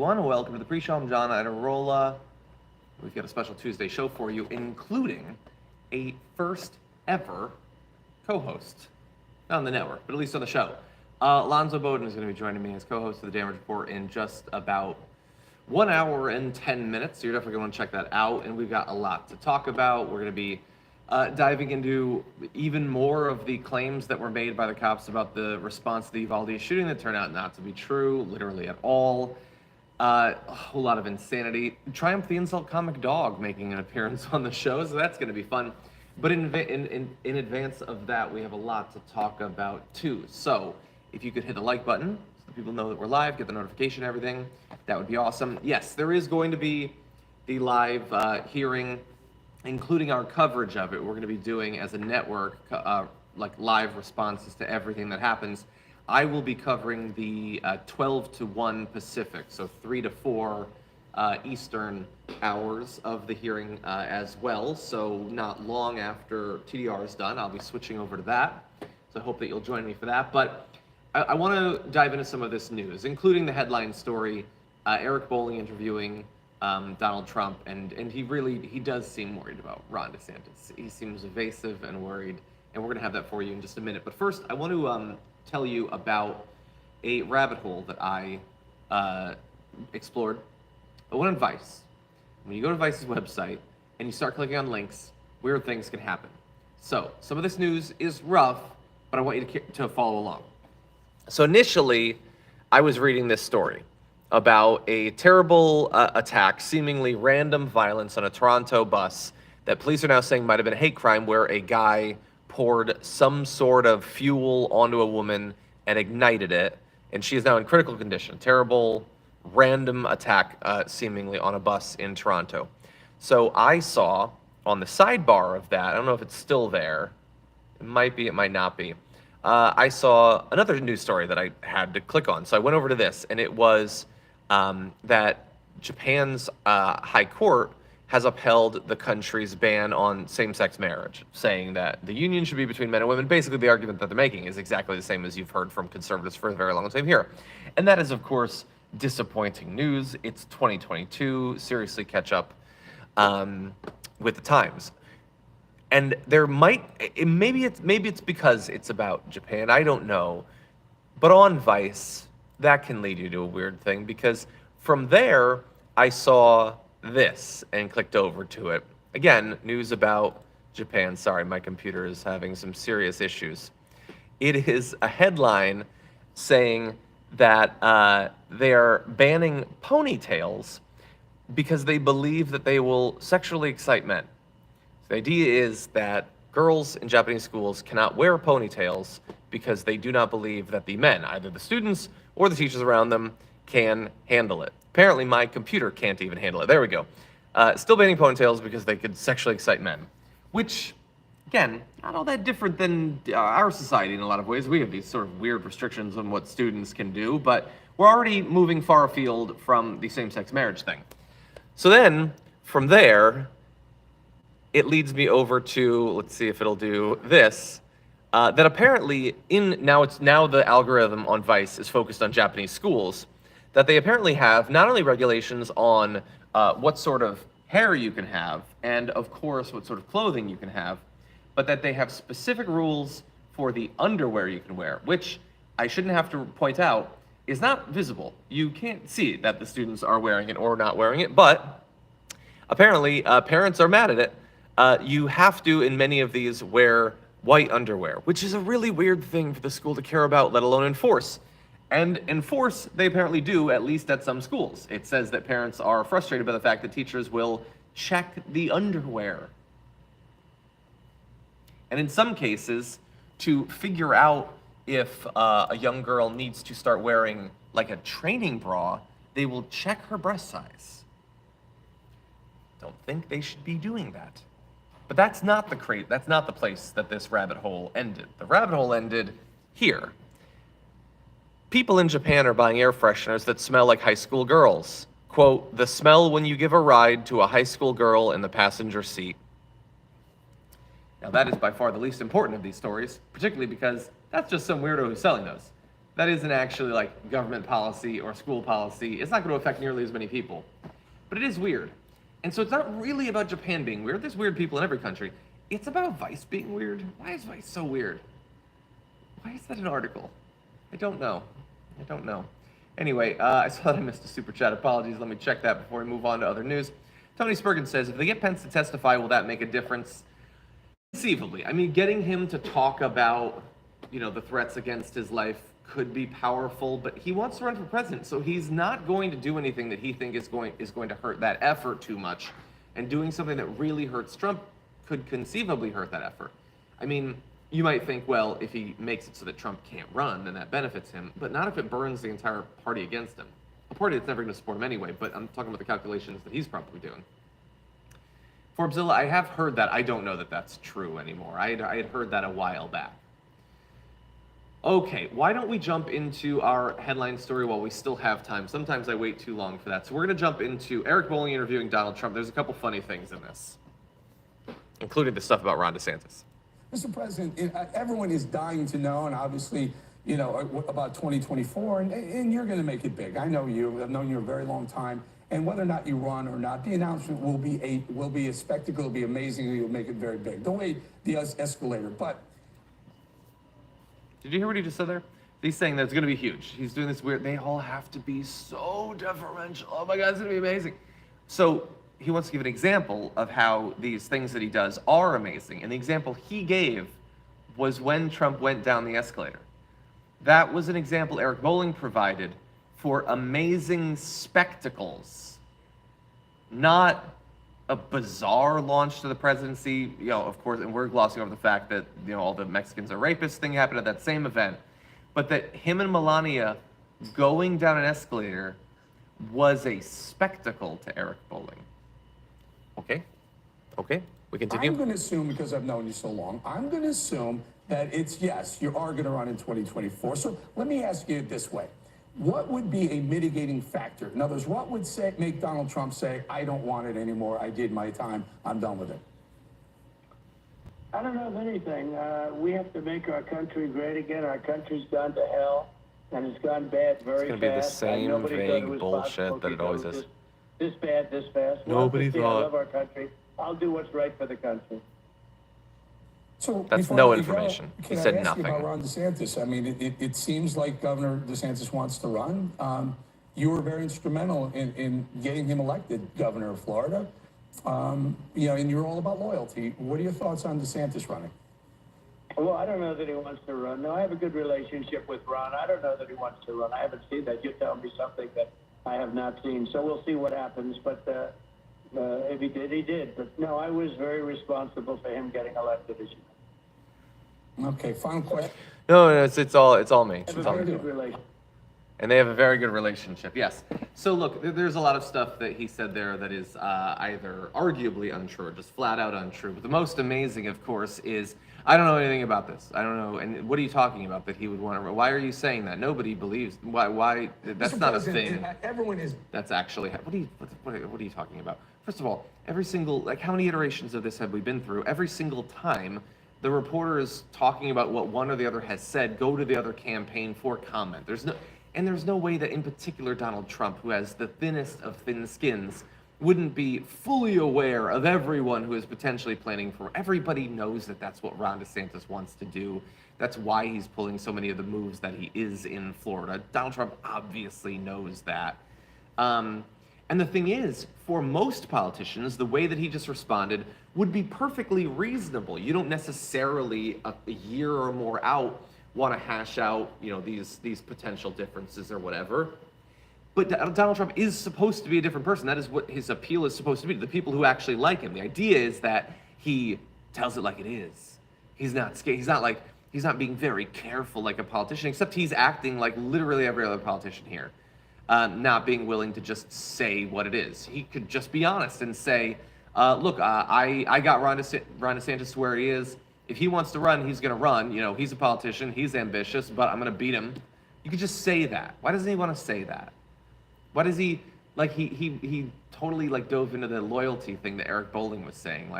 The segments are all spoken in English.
everyone. Welcome to the pre-show. I'm John Iderola. We've got a special Tuesday show for you, including a first ever co-host. Not on the network, but at least on the show. Lonzo Bowden is going to be joining me as co-host of the Damage Report in just about 1 hour and 10 minutes. So you're definitely going to want to check that out. And we've got a lot to talk about. We're going to be diving into even more of the claims that were made by the cops about the response to the Uvalde shooting that turned out not to be true, literally at all. A whole lot of insanity. Triumph the Insult Comic Dog making an appearance on the show, so that's going to be fun. But in advance of that, we have a lot to talk about too. So if you could hit the like button so people know that we're live, get the notification and everything, that would be awesome. Yes, there is going to be the live hearing, including our coverage of it. We're going to be doing as a network, like live responses to everything that happens. I will be covering the 12 to 1 Pacific, so 3 to 4 Eastern hours of the hearing as well. So not long after TDR is done, I'll be switching over to that. So I hope that you'll join me for that. But I want to dive into some of this news, including the headline story, Eric Bolling interviewing Donald Trump, and he does seem worried about Ron DeSantis. He seems evasive and worried, and we're going to have that for you in just a minute. But first, I want to tell you about a rabbit hole that I explored. I went on Vice. When you go to Vice's website and you start clicking on links, weird things can happen. So some of this news is rough, but I want you to follow along. So initially, I was reading this story about a terrible attack, seemingly random violence on a Toronto bus that police are now saying might have been a hate crime, where a guy poured some sort of fuel onto a woman and ignited it, and she is now in critical condition. Terrible, random attack, seemingly on a bus in Toronto. So I saw on the sidebar of that, I don't know if it's still there, it might be, it might not be, I saw another news story that I had to click on. So I went over to this, and it was that Japan's high court has upheld the country's ban on same-sex marriage, saying that the union should be between men and women. Basically, the argument that they're making is exactly the same as you've heard from conservatives for a very long time here. And that is, of course, disappointing news. It's 2022. Seriously, catch up with the times. And there maybe it's because it's about Japan. I don't know. But on Vice, that can lead you to a weird thing, because from there, I saw this and clicked over to it. Again, news about Japan. Sorry, my computer is having some serious issues. It is a headline saying that they are banning ponytails because they believe that they will sexually excite men. The idea is that girls in Japanese schools cannot wear ponytails because they do not believe that the men, either the students or the teachers around them, can handle it. Apparently my computer can't even handle it. There we go. Still banning ponytails because they could sexually excite men, which, again, not all that different than our society in a lot of ways. We have these sort of weird restrictions on what students can do, but we're already moving far afield from the same-sex marriage thing. So then, from there, it leads me over to, let's see if it'll do this, that apparently now the algorithm on Vice is focused on Japanese schools, that they apparently have not only regulations on what sort of hair you can have, and of course what sort of clothing you can have, but that they have specific rules for the underwear you can wear, which I shouldn't have to point out is not visible. You can't see that the students are wearing it or not wearing it, but apparently parents are mad at it. You have to, in many of these, wear white underwear, which is a really weird thing for the school to care about, let alone enforce. And enforce, they apparently do, at least at some schools. It says that parents are frustrated by the fact that teachers will check the underwear. And in some cases, to figure out if a young girl needs to start wearing like a training bra, they will check her breast size. Don't think they should be doing that. But that's not the place that this rabbit hole ended. The rabbit hole ended here. People in Japan are buying air fresheners that smell like high school girls. Quote, the smell when you give a ride to a high school girl in the passenger seat. Now that is by far the least important of these stories, particularly because that's just some weirdo who's selling those. that isn't actually like government policy or school policy. It's not going to affect nearly as many people. But it is weird. And so it's not really about Japan being weird. There's weird people in every country. It's about Vice being weird. Why is Vice so weird? Why is that an article? I don't know. Anyway, I saw that I missed a super chat. Apologies. Let me check that before we move on to other news. Tony Spurgeon says, if they get Pence to testify, will that make a difference? Conceivably. I mean, getting him to talk about, the threats against his life could be powerful, but he wants to run for president, so he's not going to do anything that he thinks is going to hurt that effort too much. And doing something that really hurts Trump could conceivably hurt that effort. I mean, you might think, well, if he makes it so that Trump can't run, then that benefits him, but not if it burns the entire party against him. A party that's never going to support him anyway, but I'm talking about the calculations that he's probably doing. Forbesilla, I have heard that. I don't know that that's true anymore. I had heard that a while back. Okay, why don't we jump into our headline story while we still have time? Sometimes I wait too long for that. So we're going to jump into Eric Bolling interviewing Donald Trump. There's a couple funny things in this, including the stuff about Ron DeSantis. Mr. President, everyone is dying to know, and obviously, about 2024, and you're going to make it big. I know you. I've known you a very long time. And whether or not you run or not, the announcement will be a spectacle. It'll be amazing. You'll make it very big. Don't wait the escalator. But did you hear what he just said there? He's saying that it's going to be huge. He's doing this weird. They all have to be so deferential. Oh my God, it's going to be amazing. So he wants to give an example of how these things that he does are amazing. And the example he gave was when Trump went down the escalator. That was an example Eric Bolling provided for amazing spectacles, not a bizarre launch to the presidency. Of course, and we're glossing over the fact that, all the Mexicans are rapists thing happened at that same event, but that him and Melania going down an escalator was a spectacle to Eric Bolling. Okay, we continue. I'm going to assume, because I've known you so long, I'm going to assume that yes, you are going to run in 2024. So let me ask you it this way. What would be a mitigating factor? In other words, what would make Donald Trump say, I don't want it anymore, I did my time, I'm done with it? I don't know of anything. We have to make our country great again. Our country's gone to hell, and it's gone bad very fast. It's going to be the same vague bullshit that it always is. This bad, this fast. Nobody thought. I love our country. I'll do what's right for the country. So that's no information. He said nothing. About Ron DeSantis. I mean, it seems like Governor DeSantis wants to run. You were very instrumental in getting him elected governor of Florida. And you're all about loyalty. What are your thoughts on DeSantis running? Well, I don't know that he wants to run. No, I have a good relationship with Ron. I don't know that he wants to run. I haven't seen that. You tell me something that I have not seen. So we'll see what happens. But if he did, he did. But no, I was very responsible for him getting elected as you know. Okay, final question. No, it's all me. Have a very good relationship. And they have a very good relationship, yes. So look, there's a lot of stuff that he said there that is either arguably untrue or just flat out untrue. But the most amazing, of course, is I don't know anything about this. I don't know. And what are you talking about that he would want to? Why are you saying that? Nobody believes. Why? That's Mr. not President, a thing. Everyone is. That's actually. What are you talking about? First of all, every single how many iterations of this have we been through? Every single time the reporter is talking about what one or the other has said, go to the other campaign for comment. There's no way that, in particular, Donald Trump, who has the thinnest of thin skins, wouldn't be fully aware of everyone who is potentially planning for. Everybody knows that that's what Ron DeSantis wants to do. That's why he's pulling so many of the moves that he is in Florida. Donald Trump obviously knows that. And the thing is, for most politicians, the way that he just responded would be perfectly reasonable. You don't necessarily, a year or more out, want to hash out, these potential differences or whatever. But Donald Trump is supposed to be a different person. That is what his appeal is supposed to be to the people who actually like him. The idea is that he tells it like it is. He's not scared. He's not being very careful like a politician, except he's acting like literally every other politician here, not being willing to just say what it is. He could just be honest and say, look, I got Ron DeSantis to where he is. If he wants to run, he's going to run. He's a politician. He's ambitious, but I'm going to beat him. You could just say that. Why doesn't he want to say that? Why does he, he totally dove into the loyalty thing that Eric Bolling was saying,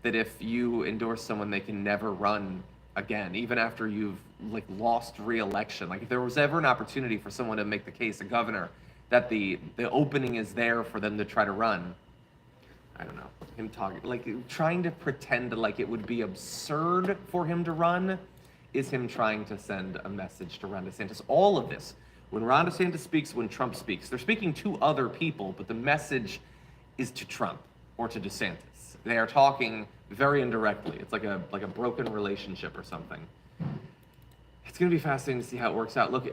that if you endorse someone, they can never run again, even after you've like lost re-election. Like if there was ever an opportunity for someone to make the case, a governor, that the opening is there for them to try to run. I don't know, him talking, like trying to pretend like it would be absurd for him to run is him trying to send a message to Ron DeSantis. All of this, when Ron DeSantis speaks, when Trump speaks, they're speaking to other people, but the message is to Trump or to DeSantis. They are talking very indirectly. It's like a broken relationship or something. It's going to be fascinating to see how it works out. Look,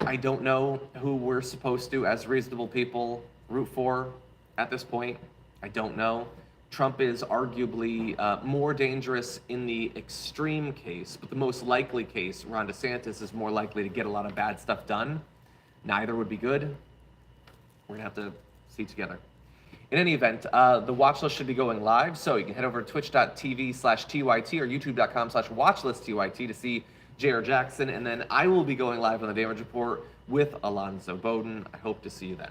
I don't know who we're supposed to, as reasonable people, root for at this point. I don't know. Trump is arguably more dangerous in the extreme case, but the most likely case, Ron DeSantis is more likely to get a lot of bad stuff done. Neither would be good. We're gonna have to see together. In any event, the watch list should be going live, so you can head over to twitch.tv/TYT or youtube.com/watchlistTYT to see J.R. Jackson, and then I will be going live on the Damage Report with Alonzo Bowden. I hope to see you then.